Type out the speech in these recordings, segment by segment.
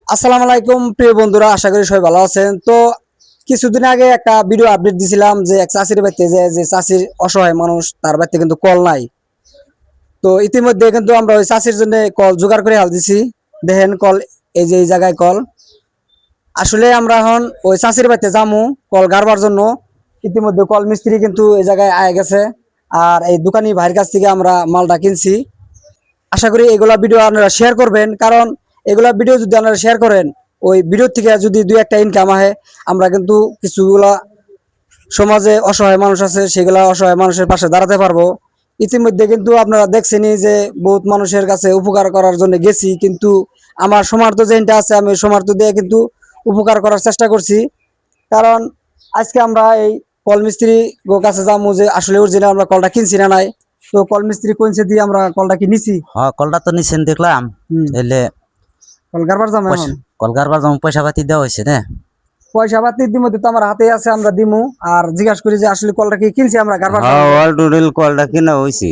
আসসালামু আলাইকুম প্রিয় বন্ধুরা, আশা করি সবাই ভালো আছেন। তো কিছুদিন আগে একটা ভিডিও আপডেট দিছিলাম যে এক চাষির বাড়িতে যে চাষির অসহায় মানুষ, তার বাড়িতে কিন্তু কল নাই। তো ইতিমধ্যে কিন্তু আমরা ওই চাষির জন্য কল জোগাড় করে হাল দিছি। দেখেন কল, এই যে এই জায়গায় কল। আসলে আমরা এখন ওই চাষির বাড়িতে যামু কল গাড়বার জন্য। ইতিমধ্যে কল মিস্ত্রি কিন্তু এই জায়গায় আয় গেছে, আর এই দোকানি ভাইয়ের কাছ থেকে আমরা মালটা কিনছি। আশা করি এগুলা ভিডিও আপনারা শেয়ার করবেন, কারণ এগুলা ভিডিও যদি আপনারা শেয়ার করেন, ওই ভিডিও থেকে যদি দুই একটা ইনকাম আহে, আমরা কিন্তু কিছুগুলা সমাজে অসহায় মানুষ আছে, সেগুলা অসহায় মানুষের পাশে দাঁড়াতে পারবো। ইতিমধ্যে কিন্তু আপনারা দেখছেনই যে বহুত মানুষের কাছে উপকার করার জন্য গেছি, কিন্তু আমার সমার্থ যেটা আছে আমি সমার্থ দিয়ে কিন্তু উপকার করার চেষ্টা করছি। কারণ আজকে আমরা এই কল মিস্ত্রি কাছে যাবো যে আসলে অরিজিনাল আমরা কলটা কিনছি না নাই। তো কল মিস্ত্রি কোনছে দিয়ে আমরা কলটা কি নিছি। হ্যাঁ, কলটা তো নিছেন দেখলাম। এলে কল গারবার যাবো এখন। কল কারবার যেমন পয়সা পাতি দেওয়া হয়েছে না? পয়সা পাতি ইতিমধ্যে তো আমার হাতে আছে, আমরা দিমু। আর জিজ্ঞাসা করি যে আসলে কলটা কি কিনছি আমরা গারবার হ্যাঁ, অল টুডেল কলটা কিনা হয়েছে,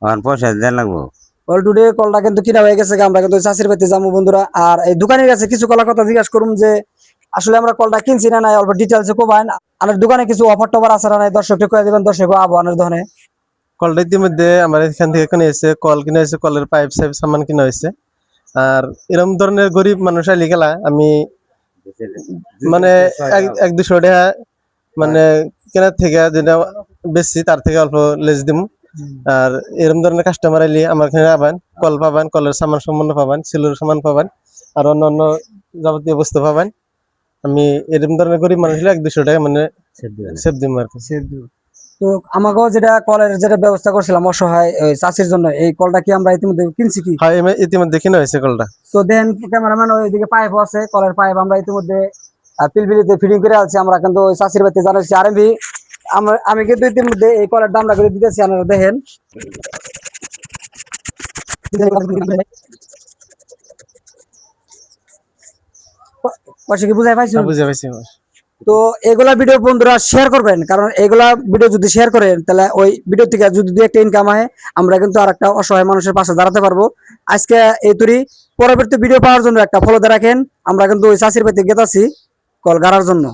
আর পয়সা দেন লাগবো। অল টুডে কলটা কিন্তু কিনা হয়ে গেছে। আমরা কিন্তু চাষির বাড়িতে যাবো বন্ধুরা। আর এই দোকানের কাছে কিছু কলার কথা জিজ্ঞাসা করুন যে আসলে আমরা কলটা কিনছি না নাই, অল্প ডিটেলসে কোবাইন। আমার দোকানে কিছু অফার টফার আছে না নাই, দর্শককে কয়ে দেবেন, দর্শক আবহাওয়ার ধরনের। কলটা ইতিমধ্যে আমার এখান থেকে কিনে এসেছে, কল কিনে এসেছে, কলের পাইপ সাইপ সামান কিনা হয়েছে। আর এরকম ধরনের গরিব মানুষ আলি গেলা আমি মানে এক 200 টাকা মানে কেনার থেকে যেটা বেশি তার থেকে অল্প লেস দিম। আর এরকম ধরনের কাস্টমার আইলে আমার এখানে পাবেন, কল পাবেন, কলের সামান সম্পন্ন পাবেন, সিলের সামান পাবেন, আর অন্য অন্য যাবতীয় বস্তু পাবেন। আমি এরকম ধরনের গরিব মানুষ হলে 100-200 টাকা মানে সেভ দিম আর কি। তো আমাকেও যেটা কলের যেটা ব্যবস্থা করছিলাম অসহায় চাষির জন্য, এই কলটা কি আমরা ইতিমধ্যে কিনছি কি? হ্যাঁ, ইতিমধ্যে কিনা হয়েছে কলটা। তো দেন ক্যামেরাম্যান ওইদিকে পাইপ আছে, কলের পাইপ আমরা ইতিমধ্যে পিলপিলিতে ফিটিং করে আছি। আমরা কিন্তু ওই চাষির বাড়িতে জানাচ্ছি আরএমভি। আমি কিন্তু ইতিমধ্যে এই কলের দামটা করে দিতেছি, আপনারা দেখেন। কি বুঝাই পাইছো? বুঝে পাইছি। তো এগুলা ভিডিও বন্ধুরা শেয়ার করবেন, কারণ এগুলা ভিডিও যদি শেয়ার করেন তাহলে ওই ভিডিও থেকে যদি দু একটা ইনকাম হয়, আমরা কিন্তু আর একটা অসহায় মানুষের পাশে দাঁড়াতে পারবো। আজকে এই তুরি পরবর্তী ভিডিও পাওয়ার জন্য একটা ফলো দিয়ে রাখেন। আমরা কিন্তু ওই চাষির বাড়িতে গেতাছি কল গাড়ার জন্য।